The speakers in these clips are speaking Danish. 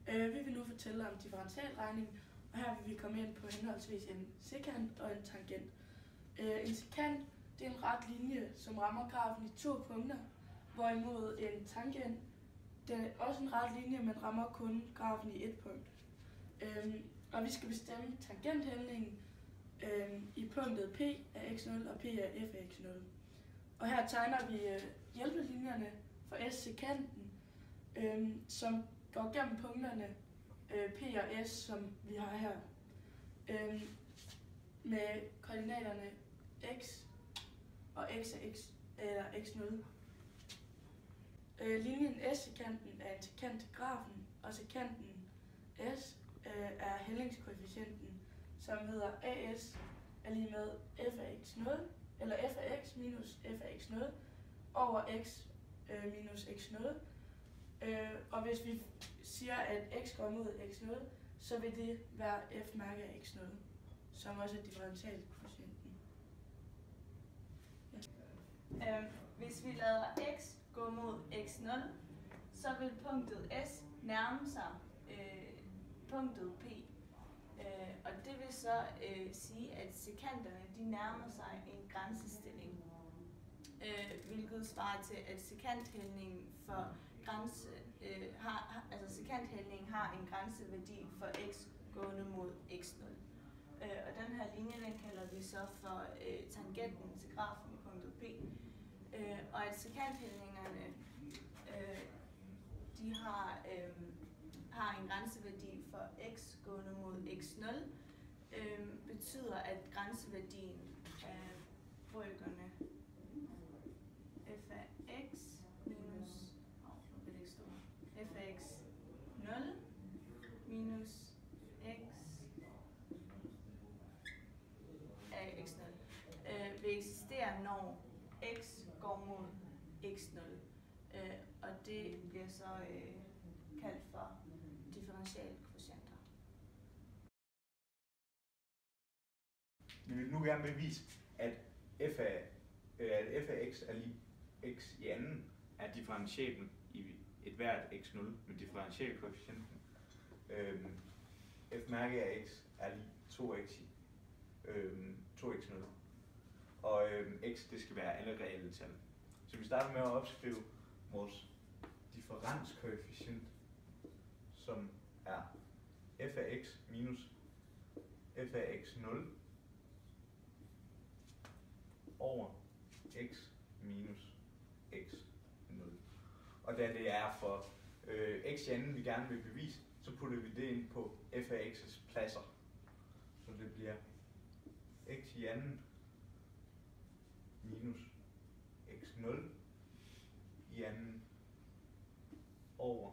Vi vil nu fortælle om differentialregning, og her vil vi komme ind på henholdsvis en sekant og en tangent. En sekant det er en ret linje, som rammer grafen i 2 punkter, hvorimod en tangent det er også en ret linje, men rammer kun grafen i 1 punkt. Og vi skal bestemme tangenthældningen i punktet P af x0 og P af f af x0. Og her tegner vi hjælpelinjerne for s-sekanten, som går gennem punkterne P og S, som vi har her, med koordinaterne x og x af x, eller x0. Linjen s-sekanten er en sekant til grafen, og sekanten s er hældningskoefficienten, som hedder as er lige med f af x0, eller f af x minus f af x0 over x minus x0. Og hvis vi siger, at x går mod x0, så vil det være f mærke af x0, som også er differentialkoefficienten. Ja. Hvis vi lader x gå mod x0, så vil punktet S nærme sig punktet P. Og det vil så sige, at sekanterne de nærmer sig en grænsestilling, hvilket svarer til, at sekanthældningen for sekanthældningen har en grænseværdi for x gående mod x0. Og den her linje den kalder vi så for tangenten til grafen i punktet P. Og at sekanthældningerne de har en grænseværdi for x gående mod x0, betyder, at grænseværdien af brøkerne f af x minus f af x0 minus x af x0 vil eksistere, når x går mod x0. Og det bliver så kaldt for differentialkvotienter. Vi vil nu gerne bevise, at f af x er lig x i anden er differentiabel i et hvert x0 med differentialkoefficienten. F mærke af x er lig 2x0. Og x det skal være alle reelle tal. Så vi starter med at opskrive vores differenskoefficient, som er f af x minus f af x0 over x minus x0. Og da det er for x i anden, vi gerne vil bevise, så putter vi det ind på f af x's pladser. Så det bliver x i anden minus x0 i anden over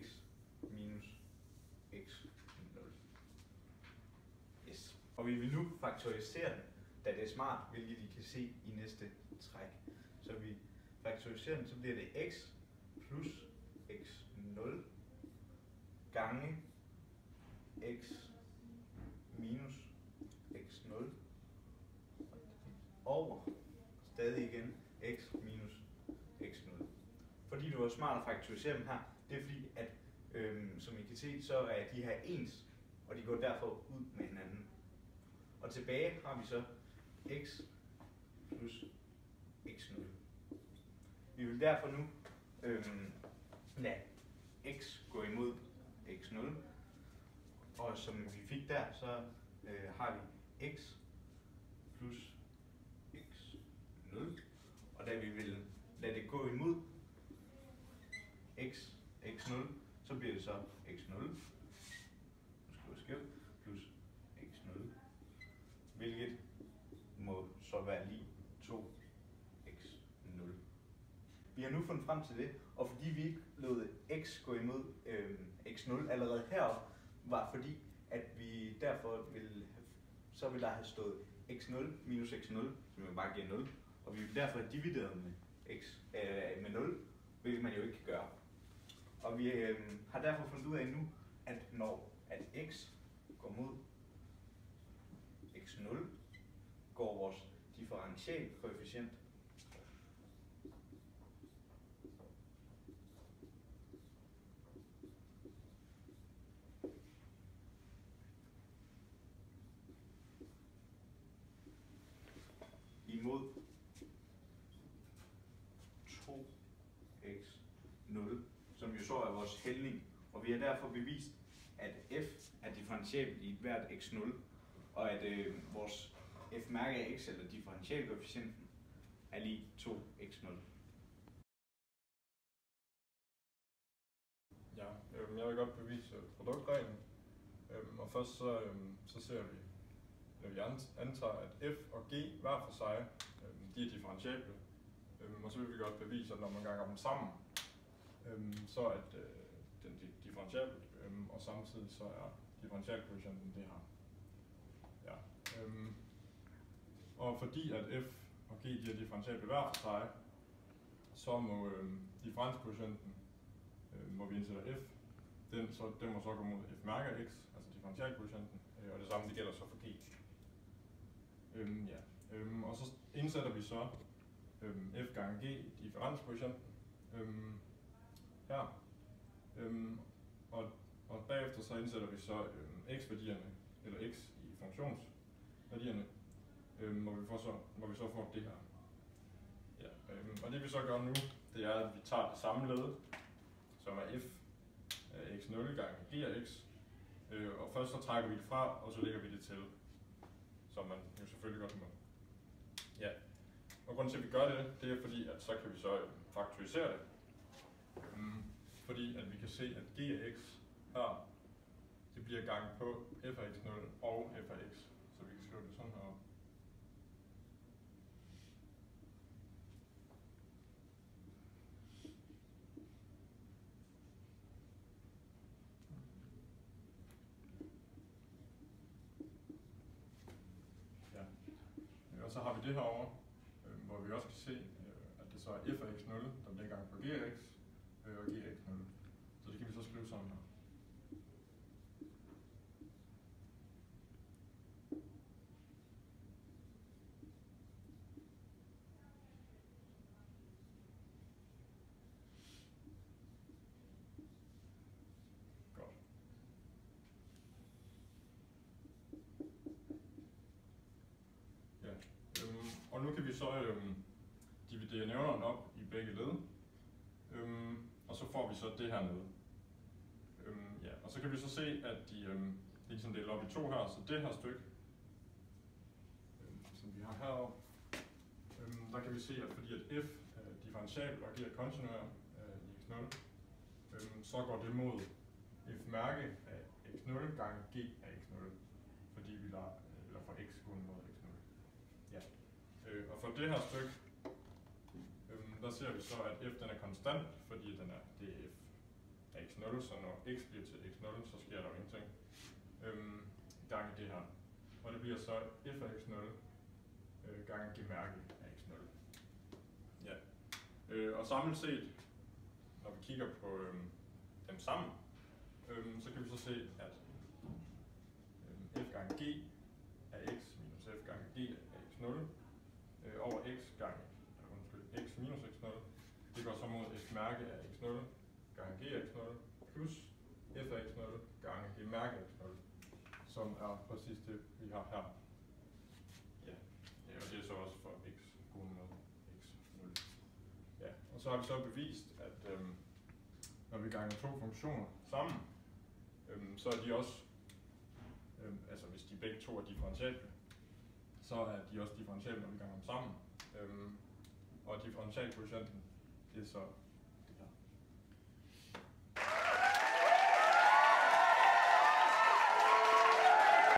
x minus x0. Yes. Og vi vil nu faktorisere den, da det er smart, hvilket I kan se i næste træk. Så vi faktoriserer den, så bliver det x plus x0 gange x minus x0 over stadig igen x minus x0. Fordi det var smart at faktorisere dem her, det er fordi, at som I kan se, så er de her ens, og de går derfor ud med hinanden. Og tilbage har vi så x plus x0. Vi vil derfor nu lade x gå imod x0, og som vi fik der, så har vi x plus x0, og da vi vil lade det gå imod x0, så bliver det så x0, nu skriver jeg skævt, plus x0, hvilket må så være lige 2x0. Vi har nu fundet frem til det, og fordi vi ikke lod x gå imod x0 allerede heroppe, var fordi, at vi derfor ville der have stået x0 minus x0, som jo bare giver 0, og vi vil derfor have divideret med med 0, hvilket man jo ikke kan gøre. Og vi har derfor fundet ud af nu, at når at x går mod x0, går vores differentialkoefficient x0, som jo så er vores hældning. Og vi har derfor bevist, at f er differentiabel i hvert x0, og at vores f-mærke af x, eller differentialkoefficienten, er lig 2x0. Ja, jeg vil godt bevise produktreglen. Og først så ser vi, at vi antager, at f og g hver for sig, de er differentiable. Og så vil vi godt bevise, at når man ganger dem sammen, så er den differentiabel, og samtidig så er differentialkoefficienten det her. Ja. Og fordi at f og g de er differentiable hver for sig, så må differentialkoefficienten, hvor vi indsætter f, den må så gå mod f-mærke af x, altså differentialkoefficienten, og det samme det gælder så for g. Og så indsætter vi så f gange g, differentialkoefficienten, her. Og bagefter så indsætter vi så x-værdierne, eller x i funktionsværdierne, hvor vi så får det her. Ja, og det vi så gør nu, det er, at vi tager det samme led, som er f af x0 gange g af x, og først så trækker vi det fra, og så lægger vi det til, som man jo selvfølgelig godt må. Ja, og grunden til, at vi gør det, det er fordi, at så kan vi så faktorisere det. Fordi at vi kan se, at g af x her, det bliver ganget på f af x0 og f af x. Så vi kan skrive det sådan her op. Ja. Og så har vi det herovre, hvor vi også kan se, at det så er f af x0, der bliver ganget på g af x, og g af x0. Så det kan vi så skrive sådan her. Godt. Ja. Og nu kan vi så dividere nævneren op i begge led. Og så får vi så det her nede. Ja. Og så kan vi så se, at de er ligesom delt op i to her, så det her stykke, som vi har heroppe, der kan vi se, at fordi at f er differentiabel og g er kontinuer i x0, så går det mod f-mærke af x0 gange g af x0, fordi vi lader, eller for x gå mod x0. Ja. Og for det her stykke, der ser vi så, at f den er konstant, fordi det er f af x0, så når x bliver til x0, så sker der jo ingenting. Gange det her. Og det bliver så f af x0 gange g-mærke af x0. Ja. Og samlet set, når vi kigger på dem sammen, så kan vi så se, at f gange g af x minus f gange g af x0 over x gange x minus x0, det går så mod f-mærke af x0 gange g af x0 plus f af x0 gange g-mærke af x0, som er præcis det, vi har her. Ja, og det er så også for x god med x0. Ja, og så har vi så bevist, at når vi ganger to funktioner sammen, så er de også, altså hvis de begge to er differentiable, så er de også differentiable, når vi ganger dem sammen. Og differentialkoefficienten, det er så